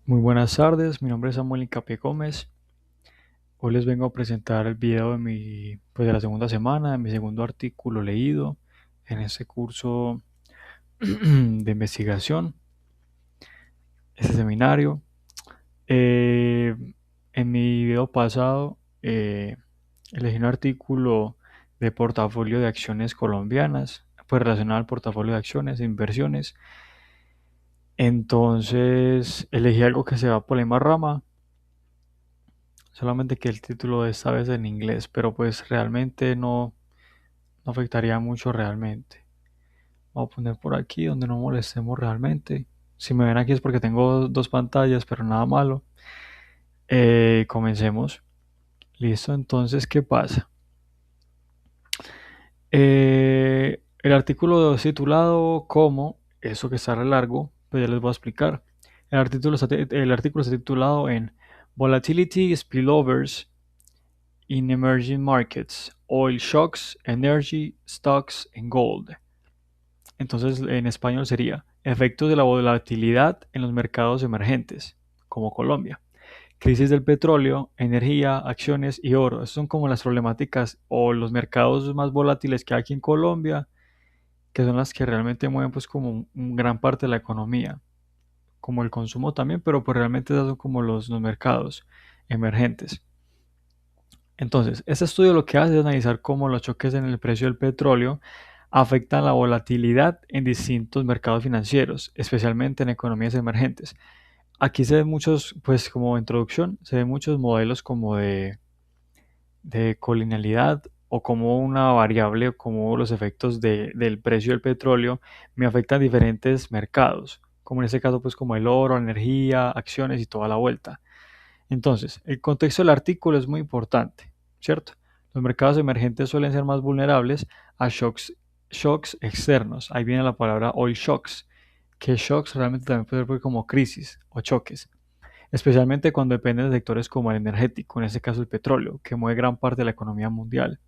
Muy buenas tardes, mi nombre es Samuel Incapié Gómez. Hoy les vengo a presentar el video de la segunda semana, de mi segundo artículo leído en este curso de investigación, este seminario. Eh, en mi video pasado elegí un artículo de portafolio de acciones colombianas, pues relacionado al portafolio de acciones e inversiones. Entonces elegí algo que se va por la misma rama. Solamente que el título de esta vez en inglés, pero pues realmente no afectaría mucho realmente. Vamos a poner por aquí donde no molestemos realmente. Si me ven aquí es porque tengo dos pantallas, pero nada malo. Comencemos. Listo, entonces, ¿qué pasa? El artículo es titulado como, eso que está re largo, pues ya les voy a explicar. El artículo está titulado en Volatility Spillovers in Emerging Markets, Oil Shocks, Energy, Stocks and Gold. Entonces, en español sería efectos de la volatilidad en los mercados emergentes, como Colombia. Crisis del petróleo, energía, acciones y oro. Esas son como las problemáticas o los mercados más volátiles que hay aquí en Colombia, que son las que realmente mueven pues como gran parte de la economía, como el consumo también, pero pues realmente esos son como los mercados emergentes. Entonces, este estudio lo que hace es analizar cómo los choques en el precio del petróleo afectan la volatilidad en distintos mercados financieros, especialmente en economías emergentes. Aquí se ven muchos, pues como introducción, se ven muchos modelos como de colinealidad o como una variable, como los efectos del precio del petróleo me afectan diferentes mercados, como en este caso pues como el oro, la energía, acciones y toda la vuelta. Entonces, el contexto del artículo es muy importante, ¿cierto? Los mercados emergentes suelen ser más vulnerables a shocks externos. Ahí viene la palabra oil shocks, que shocks realmente también puede ser como crisis o choques, especialmente cuando dependen de sectores como el energético, en este caso el petróleo, que mueve gran parte de la economía mundial.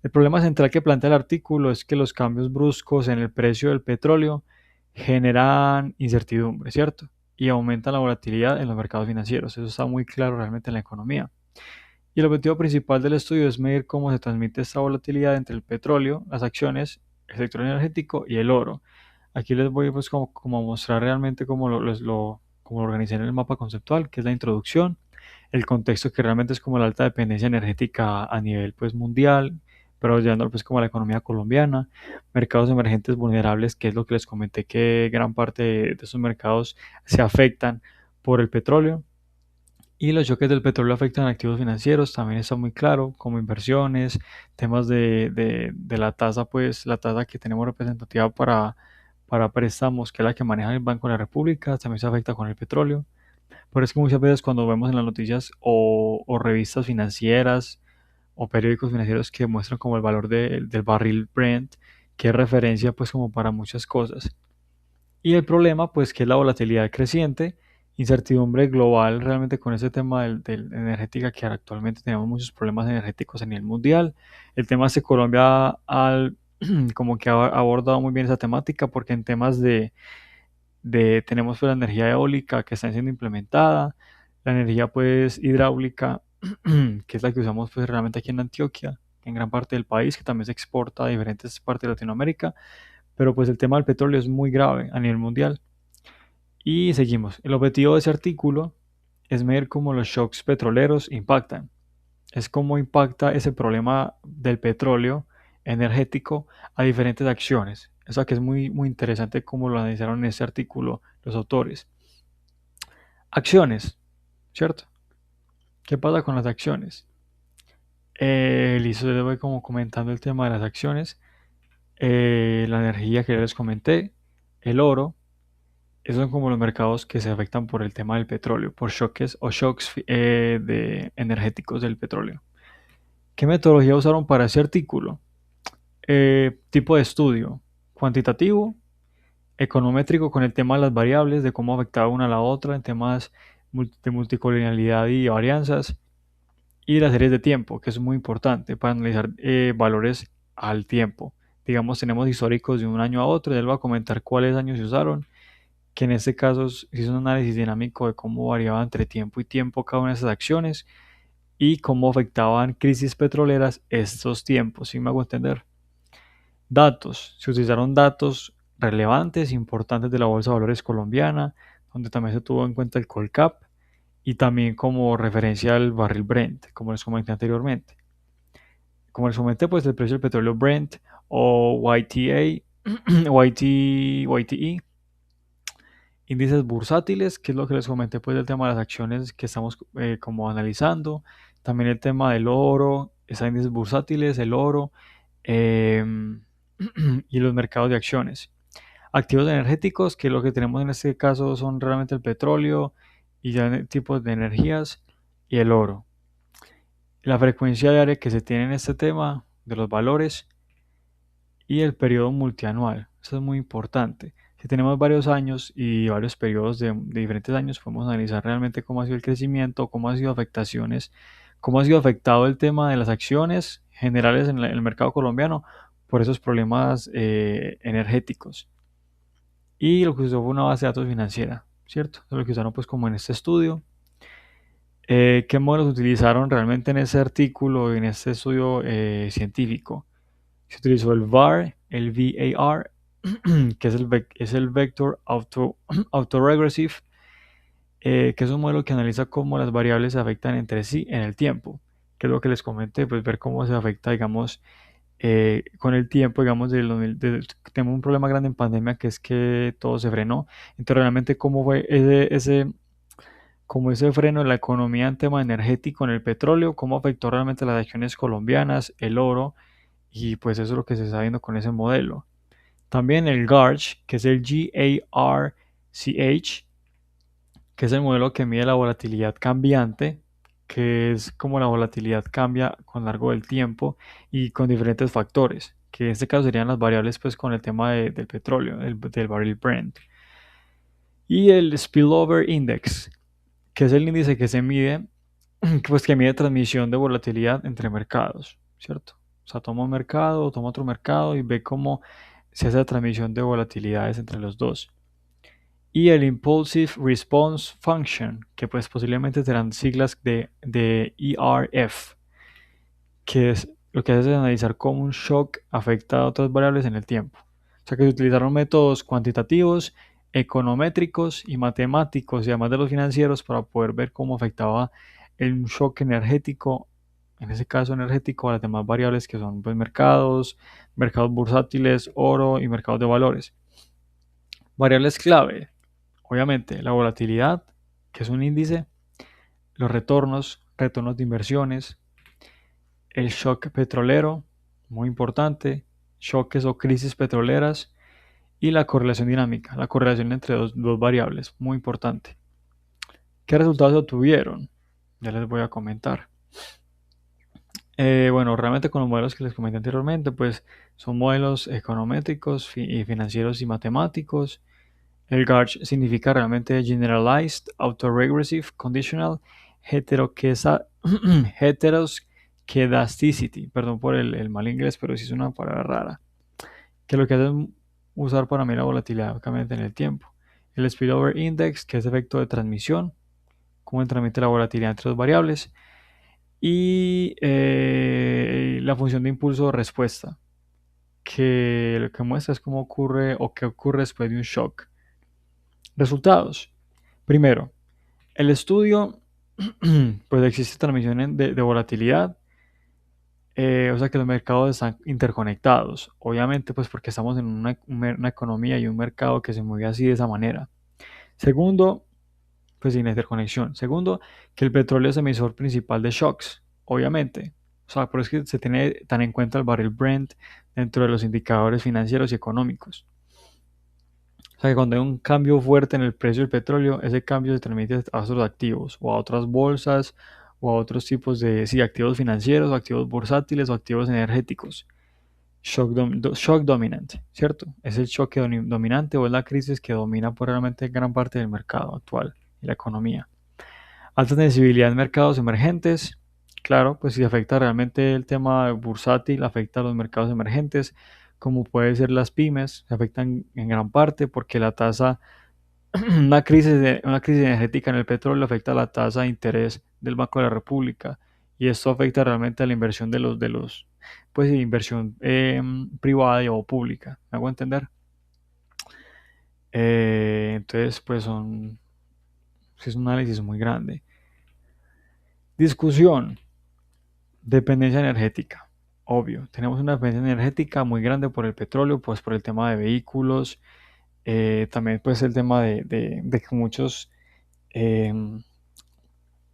El problema central que plantea el artículo es que los cambios bruscos en el precio del petróleo generan incertidumbre, ¿cierto? Y aumentan la volatilidad en los mercados financieros. Eso está muy claro realmente en la economía. Y el objetivo principal del estudio es medir cómo se transmite esta volatilidad entre el petróleo, las acciones, el sector energético y el oro. Aquí les voy pues como a mostrar realmente cómo lo organicé en el mapa conceptual, que es la introducción, el contexto que realmente es como la alta dependencia energética a nivel pues mundial, pero llevándolo pues como a la economía colombiana, mercados emergentes vulnerables, que es lo que les comenté que gran parte de esos mercados se afectan por el petróleo. Y los choques del petróleo afectan a activos financieros, también está muy claro, como inversiones, temas de la tasa, pues la tasa que tenemos representativa para préstamos, que es la que maneja el Banco de la República, también se afecta con el petróleo. Por eso que muchas veces cuando vemos en las noticias o revistas financieras o periódicos financieros que muestran como el valor del barril Brent, que es referencia pues como para muchas cosas. Y el problema, pues, que es la volatilidad creciente, incertidumbre global realmente con ese tema del energética, que actualmente tenemos muchos problemas energéticos a nivel mundial. El tema es que Colombia como que ha abordado muy bien esa temática, porque en temas tenemos pues, la energía eólica que está siendo implementada, la energía pues hidráulica, que es la que usamos pues realmente aquí en Antioquia, en gran parte del país, que también se exporta a diferentes partes de Latinoamérica, pero pues el tema del petróleo es muy grave a nivel mundial. Y seguimos. El objetivo de ese artículo es medir cómo los shocks petroleros impactan. Es cómo impacta ese problema del petróleo energético a diferentes acciones. Eso que es muy interesante cómo lo analizaron en ese artículo los autores. Acciones, ¿cierto? ¿Qué pasa con las acciones? Listo, les voy como comentando el tema de las acciones. La energía que ya les comenté, el oro. Esos son como los mercados que se afectan por el tema del petróleo, por choques o shocks energéticos del petróleo. ¿Qué metodología usaron para ese artículo? Tipo de estudio, cuantitativo, econométrico con el tema de las variables, de cómo afectaba una a la otra, en temas de multicolonialidad y varianzas, y las series de tiempo, que es muy importante para analizar valores al tiempo. Digamos, tenemos históricos de un año a otro, ya les voy a comentar cuáles años se usaron, que en este caso se hizo un análisis dinámico de cómo variaba entre tiempo y tiempo cada una de esas acciones y cómo afectaban crisis petroleras estos tiempos, ¿sí me hago entender? Datos. Se utilizaron datos relevantes, importantes de la Bolsa de Valores colombiana, donde también se tuvo en cuenta el Colcap y también como referencia al barril Brent, como les comenté anteriormente. Como les comenté, pues el precio del petróleo Brent o YTE, índices bursátiles, que es lo que les comenté pues del tema de las acciones que estamos como analizando. También el tema del oro, esos índices bursátiles, el oro em, y los mercados de acciones. Activos energéticos, que lo que tenemos en este caso son realmente el petróleo y ya tipos de energías y el oro. La frecuencia diaria que se tiene en este tema de los valores y el periodo multianual. Eso es muy importante. Si tenemos varios años y varios periodos de diferentes años, podemos analizar realmente cómo ha sido el crecimiento, cómo ha sido afectaciones, cómo ha sido afectado el tema de las acciones generales en el mercado colombiano por esos problemas energéticos. Y lo que usó fue una base de datos financiera, ¿cierto? Eso es lo que usaron pues como en este estudio. ¿Qué modelos utilizaron realmente en ese artículo, en este estudio científico? Se utilizó el VAR, el VAR, que es el Vector Autoregressive, que es un modelo que analiza cómo las variables se afectan entre sí en el tiempo, que es lo que les comenté, pues ver cómo se afecta, digamos, con el tiempo, digamos, tenemos un problema grande en pandemia que es que todo se frenó. Entonces, realmente, cómo fue como ese freno en la economía en tema energético, en el petróleo, cómo afectó realmente las acciones colombianas, el oro, y pues eso es lo que se está viendo con ese modelo. También el GARCH, que es el GARCH, que es el modelo que mide la volatilidad cambiante, que es como la volatilidad cambia con largo del tiempo y con diferentes factores, que en este caso serían las variables pues con el tema del petróleo, del barril Brent. Y el Spillover Index, que es el índice que se mide, pues que mide transmisión de volatilidad entre mercados, ¿cierto? O sea, toma un mercado, toma otro mercado y ve cómo se hace la transmisión de volatilidades entre los dos. Y el Impulsive Response Function, que pues posiblemente serán siglas de ERF, que es lo que hace es analizar cómo un shock afecta a otras variables en el tiempo. O sea que se utilizaron métodos cuantitativos, econométricos y matemáticos, y además de los financieros, para poder ver cómo afectaba el shock energético, en ese caso energético, a las demás variables que son pues, mercados bursátiles, oro y mercados de valores. Variables clave, obviamente, la volatilidad, que es un índice, los retornos de inversiones, el shock petrolero, muy importante, choques o crisis petroleras y la correlación dinámica, la correlación entre dos variables, muy importante. ¿Qué resultados obtuvieron? Ya les voy a comentar. Bueno, realmente con los modelos que les comenté anteriormente, pues son modelos econométricos y financieros y matemáticos. El GARCH significa realmente Generalized Autoregressive Conditional Heteroscedasticity. Perdón por el mal inglés, pero sí es una palabra rara. Que lo que hace es usar para medir la volatilidad obviamente en el tiempo. El Spillover Index, que es efecto de transmisión, cómo transmite la volatilidad entre dos variables. Y la función de impulso o respuesta, que lo que muestra es cómo ocurre o qué ocurre después de un shock. Resultados. Primero, el estudio, pues existe transmisión de volatilidad, o sea que los mercados están interconectados, obviamente pues porque estamos en una economía y un mercado que se mueve así de esa manera. Segundo, pues sin interconexión. Segundo, que el petróleo es emisor principal de shocks, obviamente. O sea, por eso es que se tiene tan en cuenta el barril Brent dentro de los indicadores financieros y económicos. O sea que cuando hay un cambio fuerte en el precio del petróleo, ese cambio se transmite a otros activos o a otras bolsas o a otros tipos de activos financieros o activos bursátiles o activos energéticos. Shock dominant, ¿cierto? Es el shock dominante o es la crisis que domina por realmente gran parte del mercado actual y la economía. Alta sensibilidad en mercados emergentes. Claro, pues si afecta realmente el tema bursátil, afecta a los mercados emergentes, como puede ser las pymes, se afectan en gran parte porque la tasa Una crisis energética en el petróleo afecta la tasa de interés del Banco de la República y esto afecta realmente a la inversión pues, inversión privada o pública. ¿Me hago entender? Entonces, pues sí es un análisis muy grande. Discusión, dependencia energética. Obvio, tenemos una dependencia energética muy grande por el petróleo, pues por el tema de vehículos, también pues el tema de que muchos, em,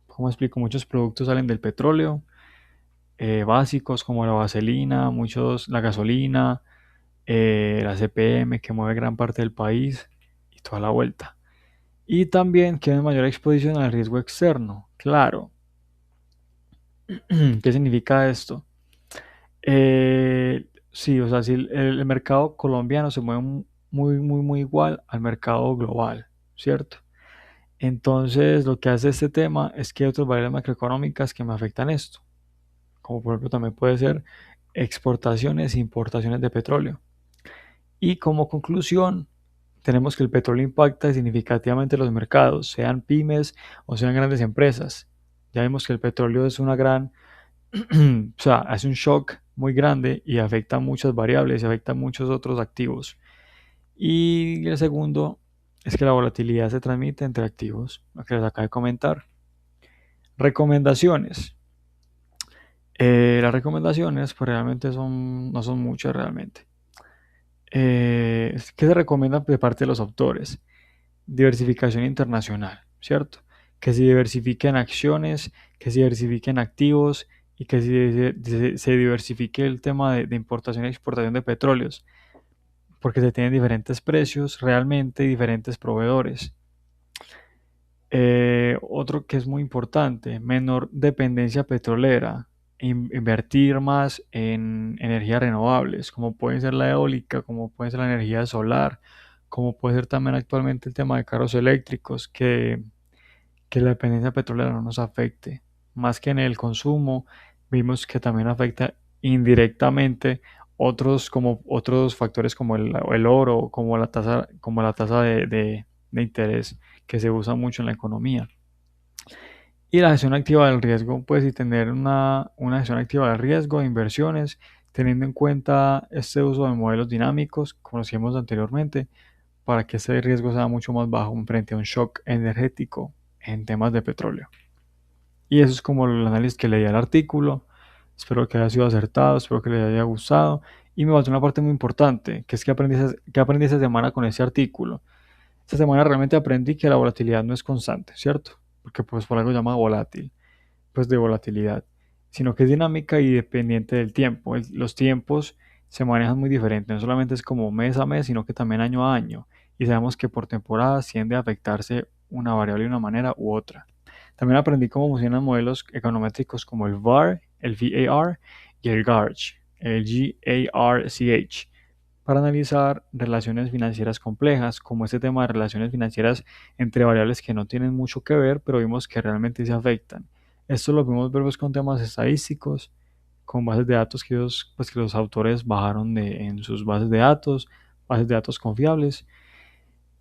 ¿cómo explico? Muchos productos salen del petróleo, básicos como la vaselina, la gasolina, la CPM que mueve gran parte del país y toda la vuelta. Y también que hay mayor exposición al riesgo externo. Claro, ¿qué significa esto? Sí, o sea, si el mercado colombiano se mueve muy igual al mercado global, ¿cierto? Entonces, lo que hace este tema es que hay otras variables macroeconómicas que me afectan esto, como por ejemplo también puede ser exportaciones e importaciones de petróleo. Y como conclusión, tenemos que el petróleo impacta significativamente los mercados, sean pymes o sean grandes empresas. Ya vimos que el petróleo es una gran, o sea, hace un shock muy grande y afecta muchas variables y afecta muchos otros activos. Y el segundo es que la volatilidad se transmite entre activos, lo que les acabo de comentar. Recomendaciones. Las recomendaciones pues realmente no son muchas realmente. ¿Qué se recomienda de parte de los autores? Diversificación internacional, ¿cierto? Que se diversifiquen acciones, que se diversifiquen activos y que se diversifique el tema de importación y exportación de petróleos, porque se tienen diferentes precios realmente y diferentes proveedores. Otro que es muy importante, menor dependencia petrolera, invertir más en energías renovables, como puede ser la eólica, como puede ser la energía solar, como puede ser también actualmente el tema de carros eléctricos, que la dependencia petrolera no nos afecte. Más que en el consumo, vimos que también afecta indirectamente como otros factores como el oro, como la tasa de interés que se usa mucho en la economía. Y la gestión activa del riesgo, pues y tener una gestión activa del riesgo de inversiones, teniendo en cuenta este uso de modelos dinámicos, como lo hicimos anteriormente, para que ese riesgo sea mucho más bajo frente a un shock energético en temas de petróleo. Y eso es como el análisis que leí al artículo. Espero que haya sido acertado, espero que les haya gustado. Y me faltó una parte muy importante, que es que aprendí esta semana con ese artículo. Esta semana realmente aprendí que la volatilidad no es constante, ¿cierto? Porque pues por algo se llama volátil, pues de volatilidad, sino que es dinámica y dependiente del tiempo. Los tiempos se manejan muy diferente, no solamente es como mes a mes, sino que también año a año. Y sabemos que por temporadas tiende a afectarse una variable de una manera u otra. También aprendí cómo funcionan modelos econométricos como el VAR, el VAR y el GARCH, el GARCH, para analizar relaciones financieras complejas, como este tema de relaciones financieras entre variables que no tienen mucho que ver, pero vimos que realmente se afectan. Esto lo vimos ver pues, con temas estadísticos, con bases de datos pues, que los autores bajaron en sus bases de datos confiables.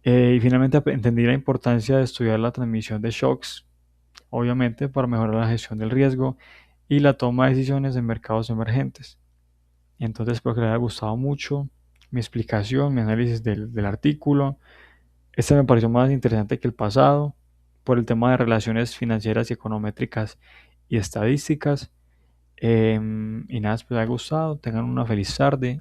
Y finalmente entendí la importancia de estudiar la transmisión de shocks, obviamente para mejorar la gestión del riesgo y la toma de decisiones en mercados emergentes. Entonces espero que les haya gustado mucho mi explicación, mi análisis del artículo. Este me pareció más interesante que el pasado por el tema de relaciones financieras y econométricas y estadísticas. Y nada, espero que les haya gustado. Tengan una feliz tarde.